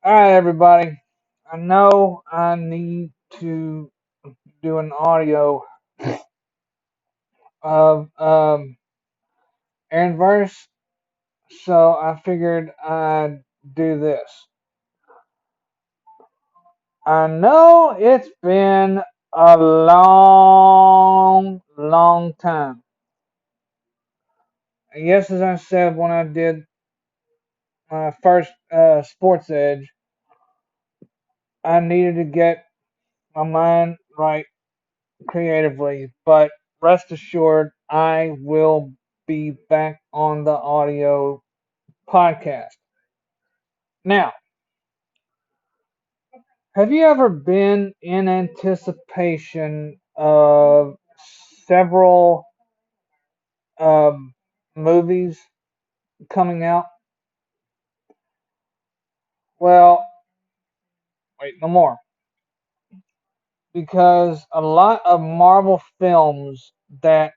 All right, everybody. I know I need to do an audio of AaronVerse, so I figured I'd do this. I know it's been a long, long time. Yes, as I said when I did my first Sports Edge, I needed to get my mind right creatively, but rest assured, I will be back on the audio podcast. Now, have you ever been in anticipation of several um, movies coming out? Well, wait, no more. Because a lot of Marvel films that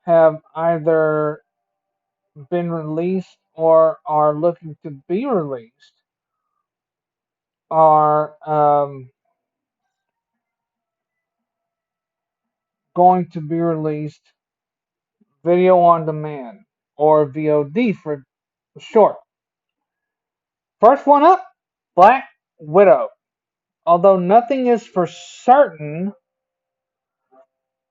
have either been released or are looking to be released are going to be released video on demand or VOD for short. First one up, Black Widow. Although nothing is for certain,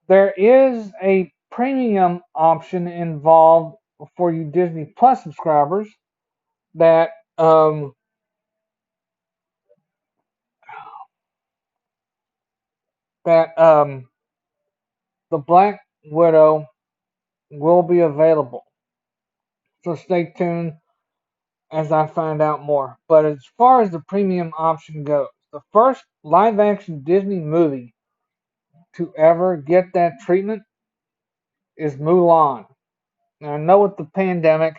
there is a premium option involved for you Disney Plus subscribers that that the Black Widow will be available. So stay tuned as I find out more. But as far as the premium option goes, the first live action Disney movie to ever get that treatment is Mulan. Now, I know with the pandemic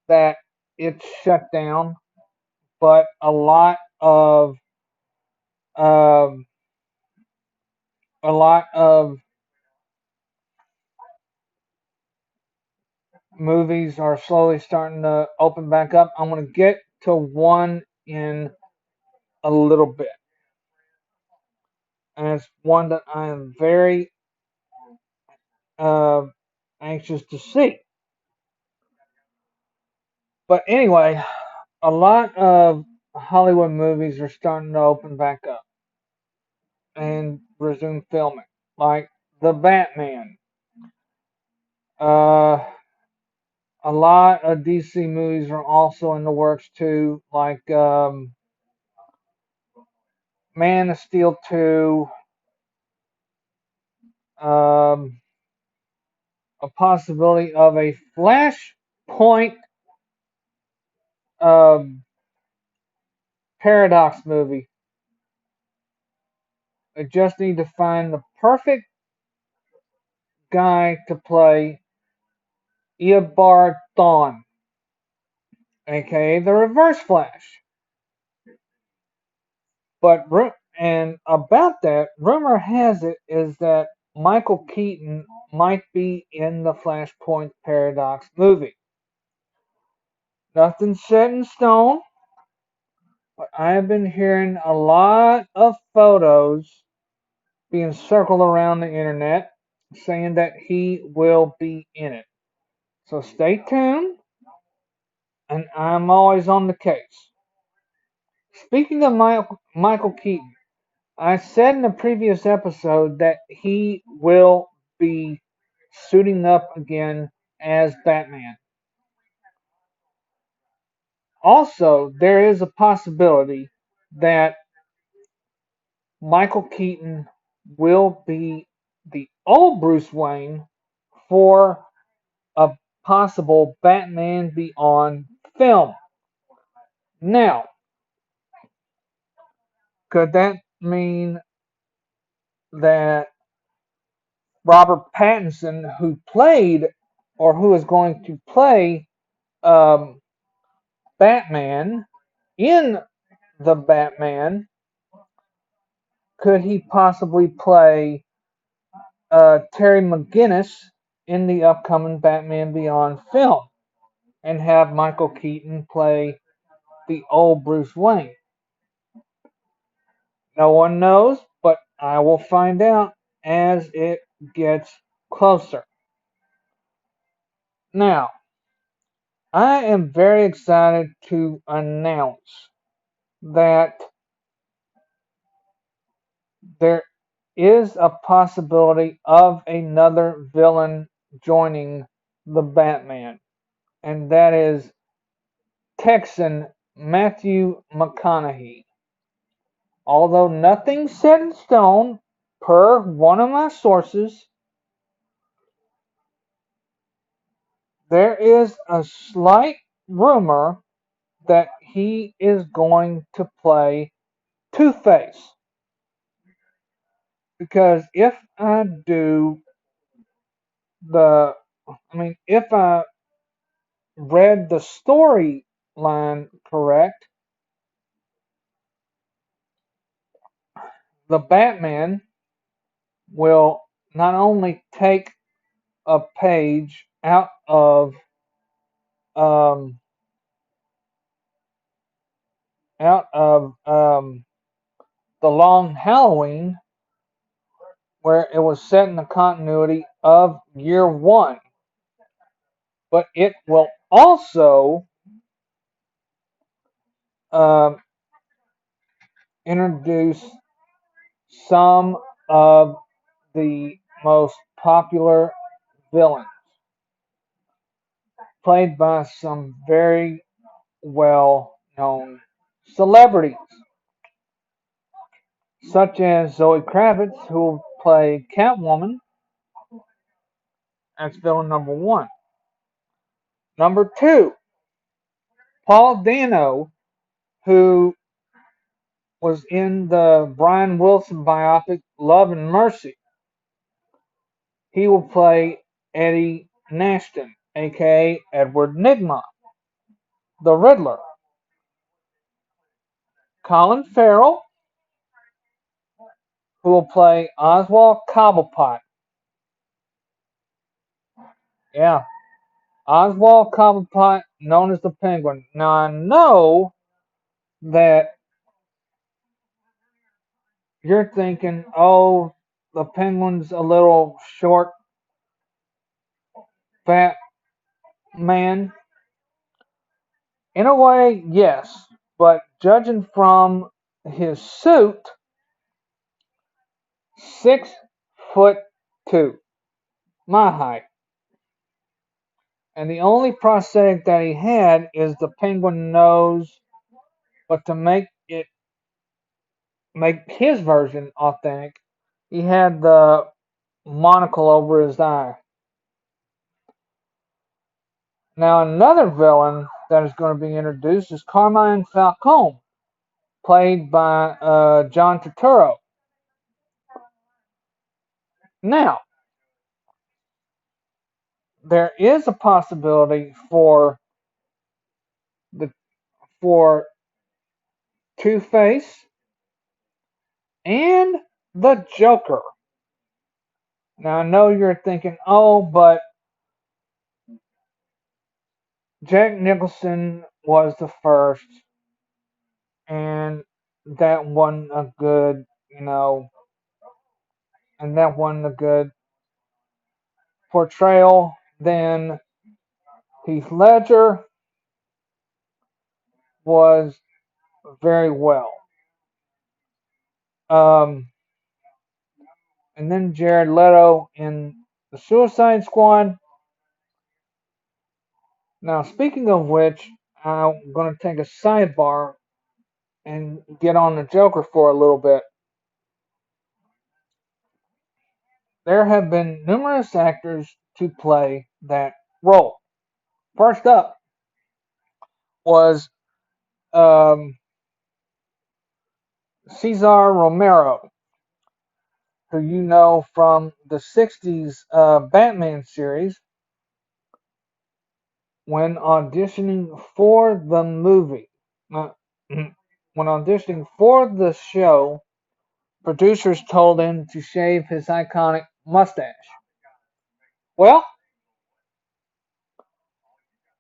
that it's shut down, but um, a lot of movies are slowly starting to open back up. I'm going to get to one in a little bit, and it's one that I am very uh, anxious to see. But anyway, a lot of Hollywood movies are starting to open back up and resume filming, like The Batman. Uh, a lot of DC movies are also in the works too, like Man of Steel 2, um, a possibility of a Flashpoint um, Paradox movie. They just need to find the perfect guy to play Eobard Thawne, aka the Reverse Flash. But and about that, rumor has it is that Michael Keaton might be in the Flashpoint Paradox movie. Nothing's set in stone, but I have been hearing a lot of photos being circled around the internet saying that he will be in it. So stay tuned, and I'm always on the case. Speaking of Michael Keaton, I said in a previous episode that he will be suiting up again as Batman. Also, there is a possibility that Michael Keaton will be the old Bruce Wayne for a possible Batman Beyond film. Now, could that mean that Robert Pattinson, who played or who is going to play um, Batman in the Batman, could he possibly play Terry McGinnis in the upcoming Batman Beyond film and have Michael Keaton play the old Bruce Wayne? No one knows, but I will find out as it gets closer. Now, I am very excited to announce that there is a possibility of another villain joining the Batman, and that is Texan Matthew McConaughey. Although nothing's set in stone, per one of my sources, there is a slight rumor that he is going to play Two-Face. Because if I do the, if I read the storyline correct, the Batman will not only take a page um, out of the Long Halloween, where it was set in the continuity of year one, but it will also um, introduce some of the most popular villains, played by some very well known celebrities, such as Zoe Kravitz, who will play Catwoman. That's villain number one. Number two, Paul Dano, who was in the Brian Wilson biopic Love and Mercy. He will play Eddie Nashton, aka Edward Nygma, the Riddler. Colin Farrell, who will play Oswald Cobblepot. Yeah, Oswald Cobblepot, known as the Penguin. Now I know that you're thinking, oh, the Penguin's a little short, fat man. In a way, yes, but judging from his suit, 6'2", my height. And the only prosthetic that he had is the penguin nose, but to make his version authentic, he had the monocle over his eye. Now another villain that is going to be introduced is Carmine Falcone, played by John Turturro. Now, there is a possibility the for Two-Face and the Joker. Now I know you're thinking, oh, but Jack Nicholson was the first, and that wasn't a good, and that wasn't a good portrayal. Then Heath Ledger was very well. Um, and then Jared Leto in the Suicide Squad. Now, speaking of which, I'm going to take a sidebar and get on the Joker for a little bit. There have been numerous actors to play that role. First up was um, Cesar Romero, who you know from the 60s Batman series, when auditioning for the movie. Uh, when auditioning for the show, producers told him to shave his iconic mustache. Well,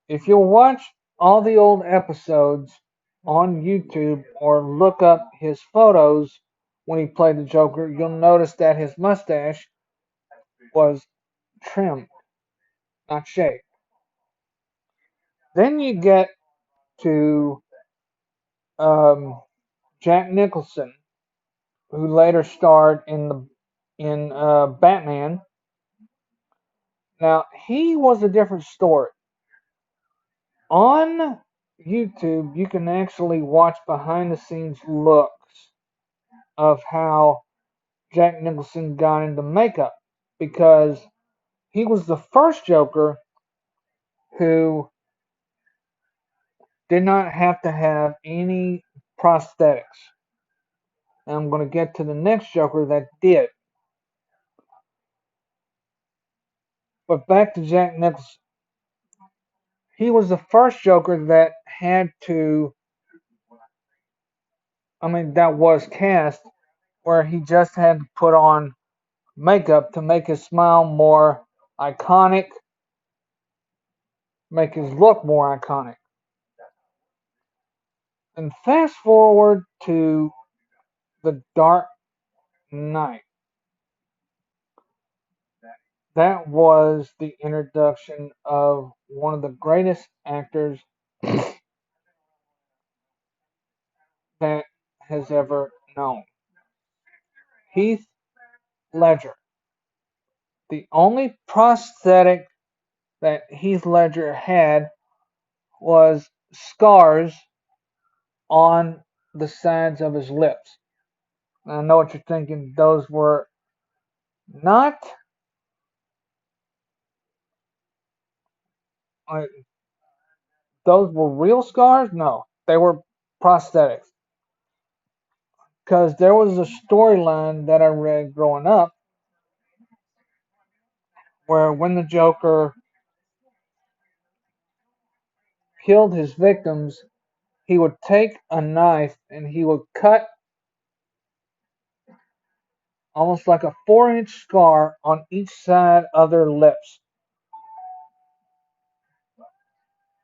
if you'll watch all the old episodes on YouTube or look up his photos when he played the Joker, you'll notice that his mustache was trimmed, not shaved. Then you get to um, Jack Nicholson, who later starred in Batman. Now he was a different story. On YouTube, you can actually watch behind the scenes looks of how Jack Nicholson got into makeup because he was the first Joker who did not have to have any prosthetics. And I'm going to get to the next Joker that did. But back to Jack Nicholson. He was the first Joker that had to, that was cast where he just had to put on makeup to make his smile more iconic, make his look more iconic. And fast forward to The Dark Knight. That was the introduction of one of the greatest actors that has ever known, Heath Ledger. The only prosthetic that Heath Ledger had was scars on the sides of his lips. And I know what you're thinking, those were not, uh, those were real scars? No, they were prosthetics. Because there was a storyline that I read growing up where when the Joker killed his victims, he would take a knife and he would cut almost like a 4-inch scar on each side of their lips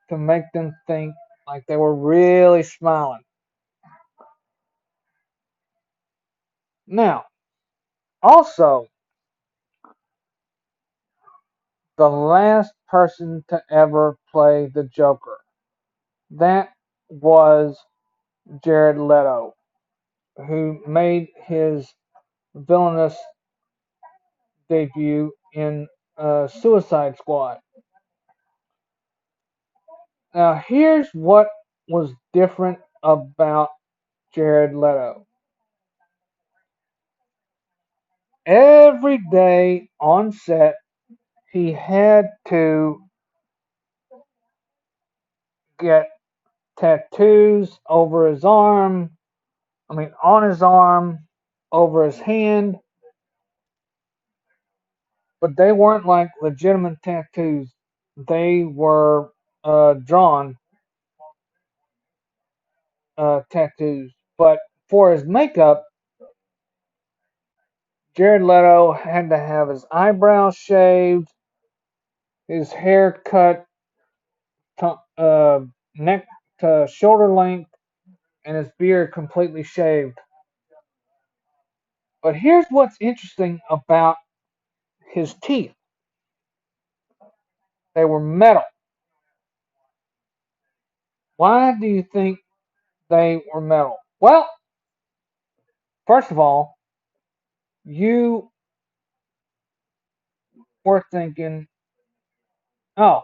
to make them think like they were really smiling. Now, also, the last person to ever play the Joker, that was Jared Leto, who made his villainous debut in Suicide Squad. Now, here's what was different about Jared Leto. Every day on set, he had to get tattoos over his arm, on his arm, over his hand, but they weren't like legitimate tattoos. They were drawn tattoos. But for his makeup, Jared Leto had to have his eyebrows shaved, his hair cut to, neck to shoulder length, and his beard completely shaved. But here's what's interesting about his teeth. They were metal. Why do you think they were metal? Well, first of all, you were thinking, oh,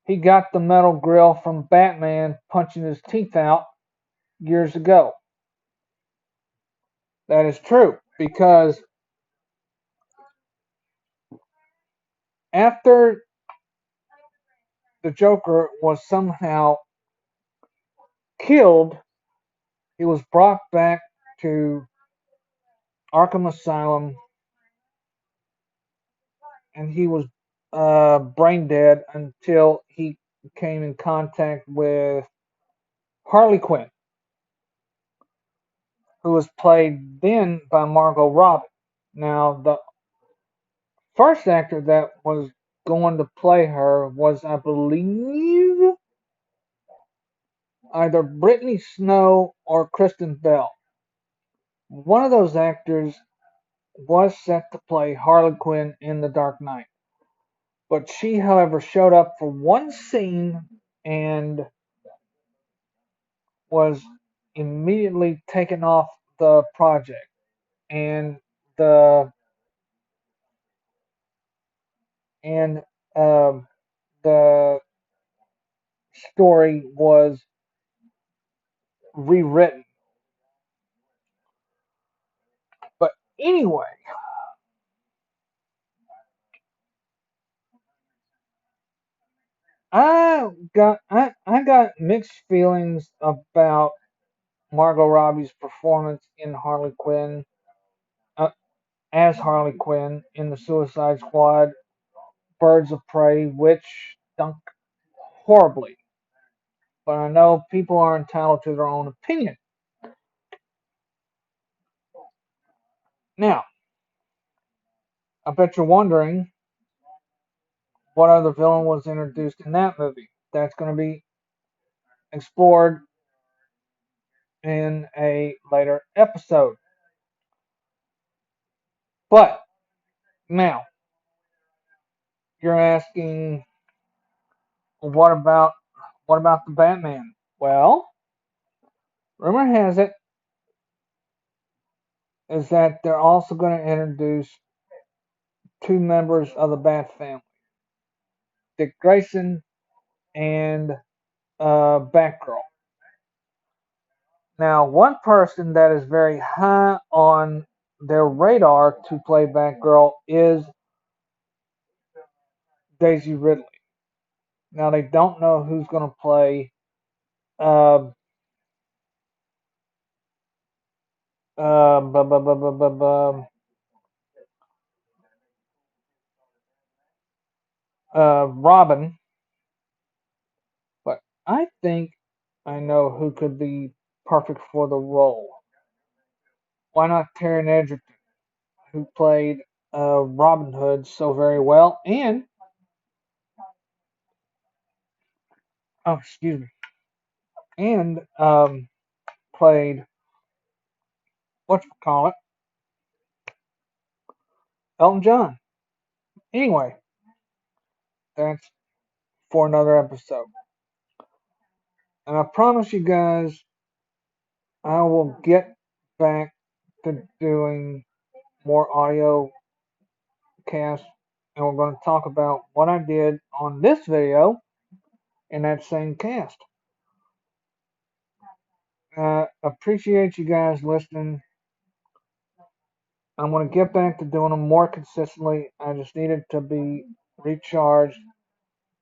he got the metal grill from Batman punching his teeth out years ago. That is true because after the Joker was somehow killed, he was brought back to Arkham Asylum and he was brain dead until he came in contact with Harley Quinn, who was played then by Margot Robbie. Now, the first actor that was going to play her was, I believe, either Brittany Snow or Kristen Bell. One of those actors was set to play Harley Quinn in The Dark Knight, but she, however, showed up for one scene and was immediately taken off the project. And the and the story was rewritten. But anyway, I got mixed feelings about Margot Robbie's performance in Harley Quinn, uh, as Harley Quinn in the Suicide Squad, Birds of Prey, which stunk horribly. But I know people are entitled to their own opinion. Now, I bet you're wondering what other villain was introduced in that movie. That's going to be explored in a later episode. But now, you're asking, what about the Batman? Well, rumor has it is that they're also going to introduce two members of the Bat family, Dick Grayson and Batgirl. Now, one person that is very high on their radar to play Batgirl is Daisy Ridley. Now, they don't know who's going to play uh, uh, bu- bu- bu- bu- bu- bu- Robin, but I think I know who could be perfect for the role. Why not Taron Egerton, who played Robin Hood so very well, and oh, excuse me, and played what you call it, Elton John. Anyway, that's for another episode, and I promise you guys, I will get back to doing more audio casts, and we're going to talk about what I did on this video in that same cast. Appreciate you guys listening. I'm going to get back to doing them more consistently. I just needed to be recharged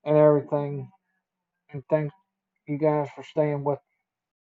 and everything. And thanks you guys for staying with